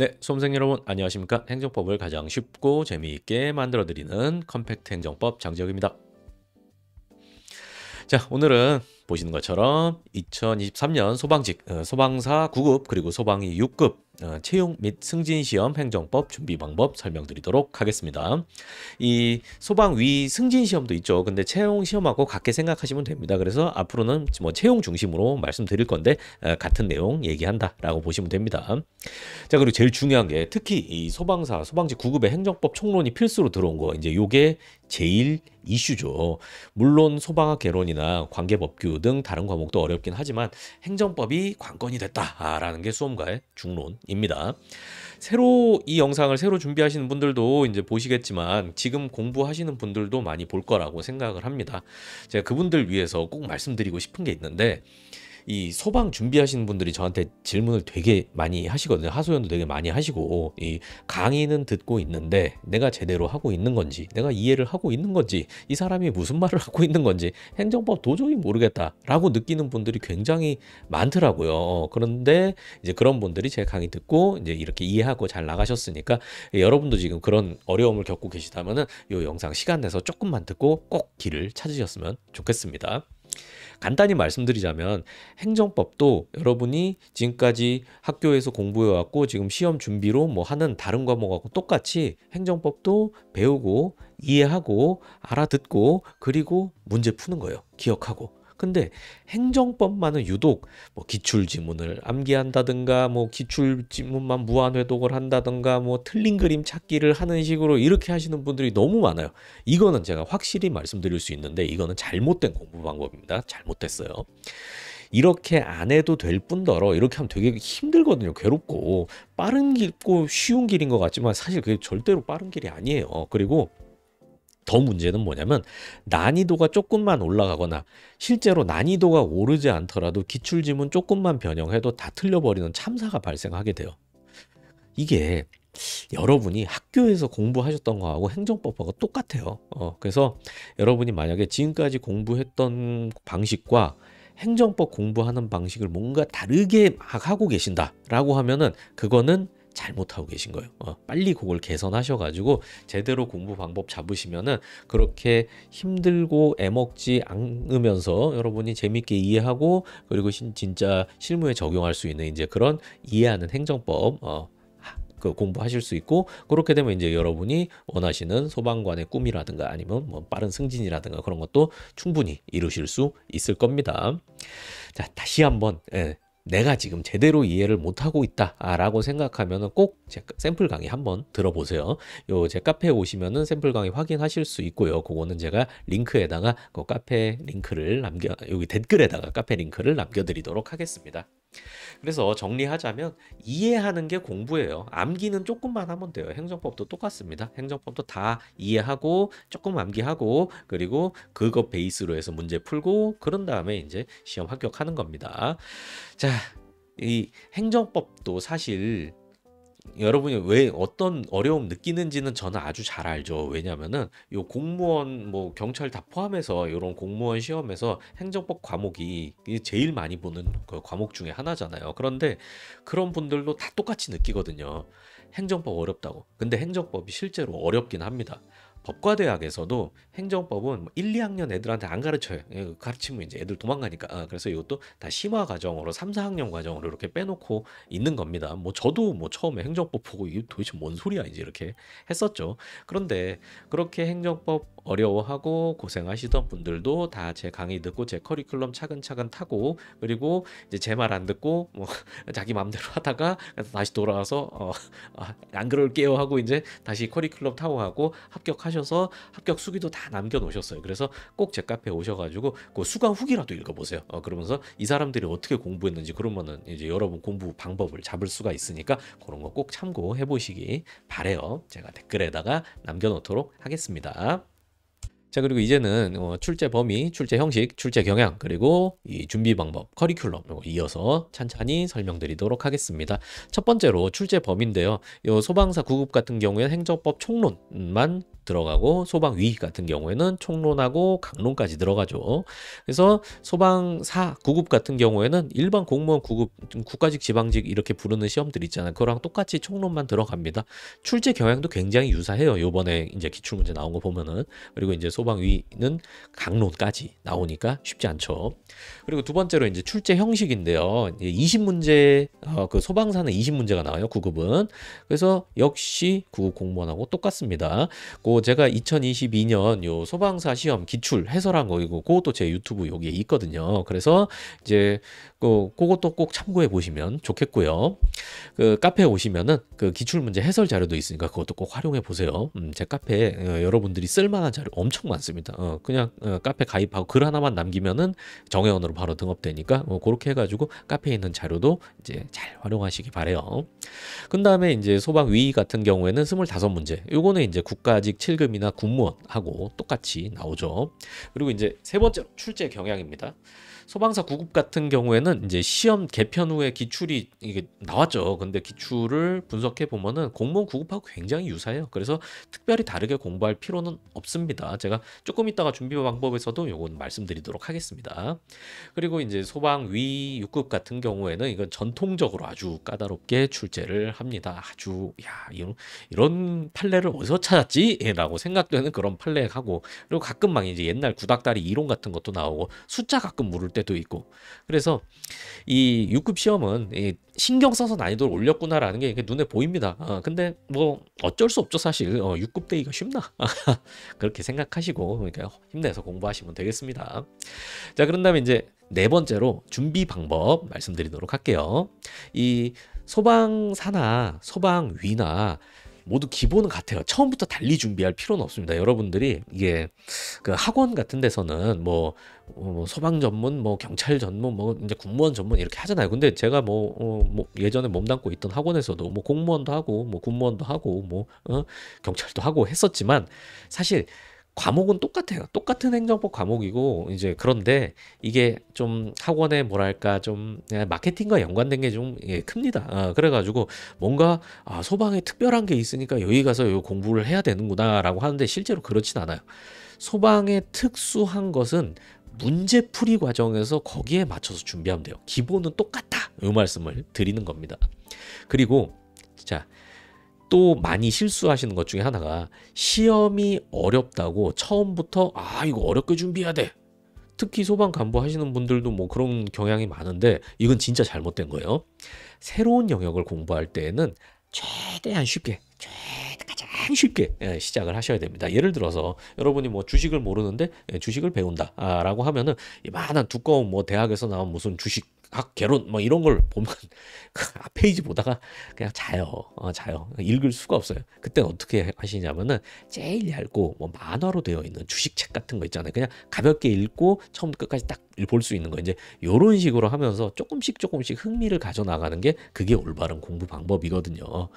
네, 수험생 여러분 안녕하십니까? 행정법을 가장 쉽고 재미있게 만들어드리는 컴팩트 행정법 장지혁입니다. 자, 오늘은 보시는 것처럼 2023년 소방직, 소방사 9급 그리고 소방이 6급 채용 및 승진 시험 행정법 준비 방법 설명드리도록 하겠습니다. 이 소방위 승진 시험도 있죠. 근데 채용 시험하고 같게 생각하시면 됩니다. 그래서 앞으로는 뭐 채용 중심으로 말씀드릴 건데 같은 내용 얘기한다라고 보시면 됩니다. 자, 그리고 제일 중요한 게 특히 이 소방사, 소방직 9급의 행정법 총론이 필수로 들어온 거 이제 요게 제일 이슈죠. 물론 소방학 개론이나 관계법규 등 다른 과목도 어렵긴 하지만 행정법이 관건이 됐다라는 게 수험가의 중론입니다. 이 영상을 새로 준비하시는 분들도 이제 보시겠지만 지금 공부하시는 분들도 많이 볼 거라고 생각을 합니다. 제가 그분들 위해서 꼭 말씀드리고 싶은 게 있는데 이 소방 준비하시는 분들이 저한테 질문을 되게 많이 하시거든요. 하소연도 되게 많이 하시고 이 강의는 듣고 있는데 내가 제대로 하고 있는 건지 내가 이해를 하고 있는 건지 이 사람이 무슨 말을 하고 있는 건지 행정법 도저히 모르겠다라고 느끼는 분들이 굉장히 많더라고요. 그런데 이제 그런 분들이 제 강의 듣고 이제 이렇게 이해하고 잘 나가셨으니까 여러분도 지금 그런 어려움을 겪고 계시다면은 이 영상 시간 내서 조금만 듣고 꼭 길을 찾으셨으면 좋겠습니다. 간단히 말씀드리자면 행정법도 여러분이 지금까지 학교에서 공부해왔고 지금 시험 준비로 뭐 하는 다른 과목하고 똑같이 행정법도 배우고 이해하고 알아듣고 그리고 문제 푸는 거예요. 기억하고. 근데 행정법만은 유독 뭐 기출지문을 암기한다든가 뭐 기출지문만 무한회독을 한다든가 뭐 틀린 그림 찾기를 하는 식으로 이렇게 하시는 분들이 너무 많아요. 이거는 제가 확실히 말씀드릴 수 있는데 이거는 잘못된 공부 방법입니다. 잘못됐어요. 이렇게 안 해도 될 뿐더러 이렇게 하면 되게 힘들거든요. 괴롭고 빠른 길고 쉬운 길인 것 같지만 사실 그게 절대로 빠른 길이 아니에요. 그리고 더 문제는 뭐냐면 난이도가 조금만 올라가거나 실제로 난이도가 오르지 않더라도 기출지문 조금만 변형해도 다 틀려버리는 참사가 발생하게 돼요. 이게 여러분이 학교에서 공부하셨던 거하고 행정법하고 똑같아요. 그래서 여러분이 만약에 지금까지 공부했던 방식과 행정법 공부하는 방식을 뭔가 다르게 막 하고 계신다라고 하면은 그거는 잘못하고 계신 거예요. 빨리 그걸 개선하셔가지고 제대로 공부 방법 잡으시면은 그렇게 힘들고 애먹지 않으면서 여러분이 재밌게 이해하고 그리고 진짜 실무에 적용할 수 있는 이제 그런 이해하는 행정법 그 공부하실 수 있고 그렇게 되면 이제 여러분이 원하시는 소방관의 꿈이라든가 아니면 뭐 빠른 승진이라든가 그런 것도 충분히 이루실 수 있을 겁니다. 자, 다시 한번 내가 지금 제대로 이해를 못하고 있다라고 생각하면은 꼭 제 샘플 강의 한번 들어보세요. 요 제 카페에 오시면은 샘플 강의 확인하실 수 있고요. 그거는 제가 링크에다가 그 카페 링크를 여기 댓글에다가 카페 링크를 남겨드리도록 하겠습니다. 그래서 정리하자면 이해하는 게 공부예요. 암기는 조금만 하면 돼요. 행정법도 똑같습니다. 행정법도 다 이해하고 조금 암기하고 그리고 그거 베이스로 해서 문제 풀고 그런 다음에 이제 시험 합격하는 겁니다. 자, 이 행정법도 사실 여러분이 왜 어떤 어려움 느끼는지는 저는 아주 잘 알죠. 왜냐면은 요 공무원 뭐 경찰 다 포함해서 이런 공무원 시험에서 행정법 과목이 제일 많이 보는 그 과목 중에 하나잖아요. 그런데 그런 분들도 다 똑같이 느끼거든요. 행정법 어렵다고. 근데 행정법이 실제로 어렵긴 합니다. 법과대학에서도 행정법은 1, 2학년 애들한테 안 가르쳐요. 가르치면 이제 애들 도망가니까. 그래서 이것도 다 심화 과정으로 3, 4학년 과정으로 이렇게 빼놓고 있는 겁니다. 뭐 저도 뭐 처음에 행정법 보고 이게 도대체 뭔 소리야 이제 이렇게 했었죠. 그런데 그렇게 행정법 어려워하고 고생하시던 분들도 다 제 강의 듣고 제 커리큘럼 차근차근 타고 그리고 이제 제 말 안 듣고 뭐 자기 마음대로 하다가 다시 돌아와서 안 그럴게요 하고 이제 다시 커리큘럼 타고 가고 합격하셔서 합격 수기도 다 남겨 놓으셨어요. 그래서 꼭 제 카페에 오셔가지고 그 수강 후기라도 읽어보세요. 그러면서 이 사람들이 어떻게 공부했는지 그러면은 이제 여러분 공부 방법을 잡을 수가 있으니까 그런 거 꼭 참고해 보시기 바래요. 제가 댓글에다가 남겨 놓도록 하겠습니다. 자, 그리고 이제는 출제 범위, 출제 형식, 출제 경향, 그리고 이 준비 방법, 커리큘럼 이어서 찬찬히 설명드리도록 하겠습니다. 첫 번째로 출제 범위인데요. 요 소방사 9급 같은 경우에는 행정법 총론만 들어가고 소방위 같은 경우에는 총론하고 강론까지 들어가죠. 그래서 소방 4, 9급 같은 경우에는 일반 공무원 9급, 국가직, 지방직 이렇게 부르는 시험들 있잖아요. 그거랑 똑같이 총론만 들어갑니다. 출제 경향도 굉장히 유사해요. 요번에 이제 기출문제 나온 거 보면은. 그리고 이제 소방위는 강론까지 나오니까 쉽지 않죠. 그리고 두 번째로 이제 출제 형식인데요. 20문제, 그 소방사는 20문제가 나와요. 9급은. 그래서 역시 9급 공무원하고 똑같습니다. 제가 2022년 요 소방사 시험 기출 해설한 거 이거 그것도 제 유튜브 여기에 있거든요. 그래서 이제 그것도 꼭 참고해 보시면 좋겠고요. 그 카페에 오시면은 그 기출 문제 해설 자료도 있으니까 그것도 꼭 활용해 보세요. 제 카페에 여러분들이 쓸만한 자료 엄청 많습니다. 그냥 카페 가입하고 글 하나만 남기면은 정회원으로 바로 등업되니까 그렇게 해가지고 카페에 있는 자료도 이제 잘 활용하시기 바래요. 그 다음에 이제 소방위 같은 경우에는 25문제. 요거는 이제 국가직 7급이나 군무원하고 똑같이 나오죠. 그리고 이제 세 번째로 출제 경향입니다. 소방사 9급 같은 경우에는 이제 시험 개편 후에 기출이 이게 나왔죠. 근데 기출을 분석해 보면은 공무원 9급하고 굉장히 유사해요. 그래서 특별히 다르게 공부할 필요는 없습니다. 제가 조금 이따가 준비 방법에서도 요건 말씀드리도록 하겠습니다. 그리고 이제 소방위 6급 같은 경우에는 이건 전통적으로 아주 까다롭게 출제를 합니다. 아주 이런 판례를 어디서 찾았지? 라고 생각되는 그런 판례하고, 그리고 가끔 막 이제 옛날 구닥다리 이론 같은 것도 나오고 숫자 가끔 물을 때도 있고. 그래서 이 6급 시험은 신경 써서 난이도를 올렸구나라는 게 눈에 보입니다. 근데 뭐 어쩔 수 없죠 사실. 6급 대기가 쉽나? 그렇게 생각하시고 그러니까 힘내서 공부하시면 되겠습니다. 자, 그런 다음에 이제 네 번째로 준비 방법 말씀드리도록 할게요. 이 소방사나 소방위나 모두 기본은 같아요. 처음부터 달리 준비할 필요는 없습니다. 여러분들이 이게 그 학원 같은 데서는 뭐 소방 전문, 뭐 경찰 전문, 뭐 이제 군무원 전문 이렇게 하잖아요. 근데 제가 뭐 예전에 몸담고 있던 학원에서도 뭐 공무원도 하고 뭐 군무원도 하고 뭐 경찰도 하고 했었지만 사실 과목은 똑같아요. 똑같은 행정법 과목이고 이제 그런데 이게 좀 학원의 뭐랄까 좀 마케팅과 연관된 게 좀 큽니다. 그래가지고 뭔가 소방에 특별한 게 있으니까 여기 가서 요 공부를 해야 되는구나라고 하는데 실제로 그렇진 않아요. 소방의 특수한 것은 문제풀이 과정에서 거기에 맞춰서 준비하면 돼요. 기본은 똑같다. 이 말씀을 드리는 겁니다. 그리고 자. 또 많이 실수하시는 것 중에 하나가 시험이 어렵다고 처음부터 이거 어렵게 준비해야 돼. 특히 소방 간부 하시는 분들도 뭐 그런 경향이 많은데 이건 진짜 잘못된 거예요. 새로운 영역을 공부할 때에는 최대한 쉽게 가장 쉽게 시작을 하셔야 됩니다. 예를 들어서 여러분이 뭐 주식을 모르는데 주식을 배운다 라고 하면은 이만한 두꺼운 뭐 대학에서 나온 무슨 주식학 개론 뭐 이런 걸 보면 그 페이지 보다가 그냥 자요. 읽을 수가 없어요. 그때 어떻게 하시냐면은 제일 얇고 뭐 만화로 되어 있는 주식책 같은 거 있잖아요. 그냥 가볍게 읽고 처음부터 끝까지 딱 볼 수 있는 거 이제 요런 식으로 하면서 조금씩 흥미를 가져 나가는 게 그게 올바른 공부 방법이거든요.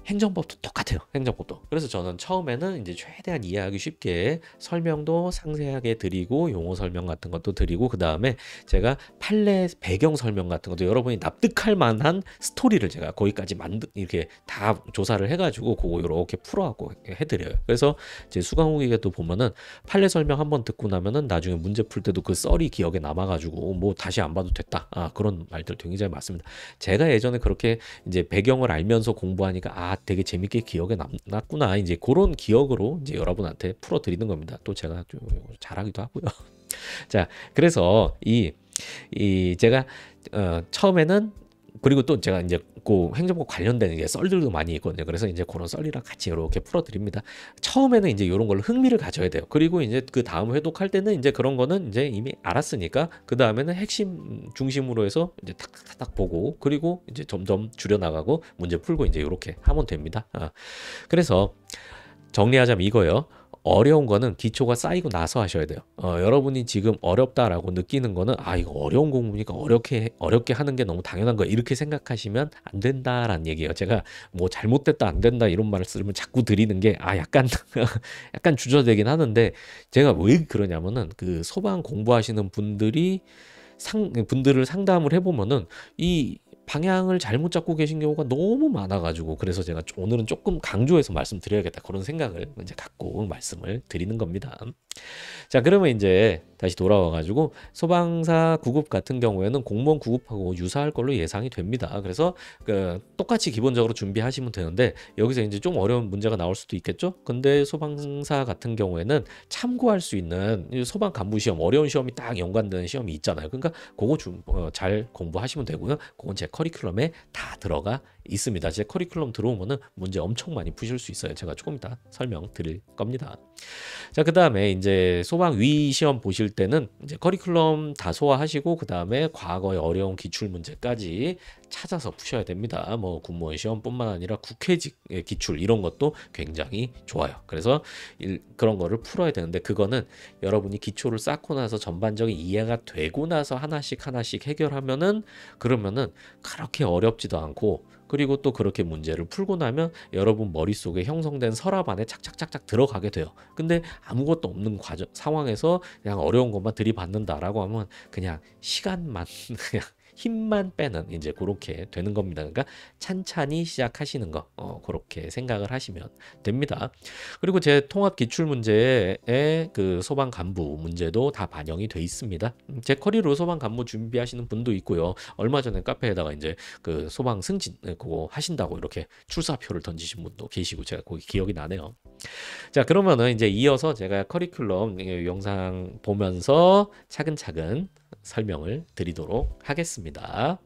행정법도 똑같아요. 행정법도. 그래서 저는 처음에는 이제 최대한 이해하기 쉽게 설명도 상세하게 드리고 용어 설명 같은 것도 드리고 그 다음에 제가 판례 배경 설명 같은 것도 여러분이 납득할 만한 스토리를 제가 거기까지 이렇게 다 조사를 해가지고 그거 이렇게 풀어갖고 해드려요. 그래서 제 수강후기에도 보면은 판례 설명 한번 듣고 나면은 나중에 문제 풀 때도 그 썰이 기억에 남아가지고 뭐 다시 안 봐도 됐다. 그런 말들 굉장히 많습니다. 제가 예전에 그렇게 이제 배경을 알면서 공부하니까 되게 재밌게 기억에 남았구나. 이제 그런 기억으로 이제 여러분한테 풀어드리는 겁니다. 또 제가 좀 잘하기도 하고요. 자, 그래서 제가 처음에는 그리고 또 제가 이제 그 행정법 관련된 이제 썰들도 많이 있거든요. 그래서 이제 그런 썰이랑 같이 이렇게 풀어드립니다. 처음에는 이제 이런 걸로 흥미를 가져야 돼요. 그리고 이제 그 다음 회독할 때는 이제 그런 거는 이제 이미 알았으니까 그 다음에는 핵심 중심으로 해서 이제 탁탁탁 보고 그리고 이제 점점 줄여나가고 문제 풀고 이제 이렇게 하면 됩니다. 그래서 정리하자면 이거예요. 어려운 거는 기초가 쌓이고 나서 하셔야 돼요. 여러분이 지금 어렵다라고 느끼는 거는 이거 어려운 공부니까 어렵게 하는 게 너무 당연한 거야. 이렇게 생각하시면 안 된다라는 얘기예요. 제가 뭐 잘못됐다 안 된다 이런 말을 쓰면 자꾸 드리는 게 약간 약간 주저되긴 하는데 제가 왜 그러냐면은 그 소방 공부하시는 분들을 상담을 해보면은 방향을 잘못 잡고 계신 경우가 너무 많아가지고 그래서 제가 오늘은 조금 강조해서 말씀드려야겠다 그런 생각을 이제 갖고 말씀을 드리는 겁니다. 자, 그러면 이제 다시 돌아와가지고 소방사 구급 같은 경우에는 공무원 구급하고 유사할 걸로 예상이 됩니다. 그래서 똑같이 기본적으로 준비하시면 되는데 여기서 이제 좀 어려운 문제가 나올 수도 있겠죠. 근데 소방사 같은 경우에는 참고할 수 있는 소방 간부 시험 어려운 시험이 딱 연관되는 시험이 있잖아요. 그러니까 그거 잘 공부하시면 되고요. 그건 제 커리큘럼에 다 들어가 있습니다. 제 커리큘럼 들어오면은 문제 엄청 많이 푸실 수 있어요. 제가 조금 이따 설명드릴 겁니다. 자, 그 다음에 이제 소방 위 시험 보실 때는 이제 커리큘럼 다 소화하시고 그 다음에 과거의 어려운 기출 문제까지 찾아서 푸셔야 됩니다. 뭐 군무원 시험뿐만 아니라 국회직 기출 이런 것도 굉장히 좋아요. 그래서 그런 거를 풀어야 되는데 그거는 여러분이 기초를 쌓고 나서 전반적인 이해가 되고 나서 하나씩 해결하면은 그러면은 그렇게 어렵지도 않고 그리고 또 그렇게 문제를 풀고 나면 여러분 머릿속에 형성된 서랍 안에 착착착착 들어가게 돼요. 근데 아무것도 없는 상황에서 그냥 어려운 것만 들이받는다라고 하면 그냥 시간만 그냥 힘만 빼는 이제 그렇게 되는 겁니다. 그러니까 찬찬히 시작하시는 거 그렇게 생각을 하시면 됩니다. 그리고 제 통합 기출 문제에 그 소방 간부 문제도 다 반영이 돼 있습니다. 제 커리로 소방 간부 준비하시는 분도 있고요. 얼마 전에 카페에다가 이제 그 소방 승진 그거 하신다고 이렇게 출사표를 던지신 분도 계시고 제가 거기 기억이 나네요. 자, 그러면은 이제 이어서 제가 커리큘럼 영상 보면서 차근차근 설명을 드리도록 하겠습니다.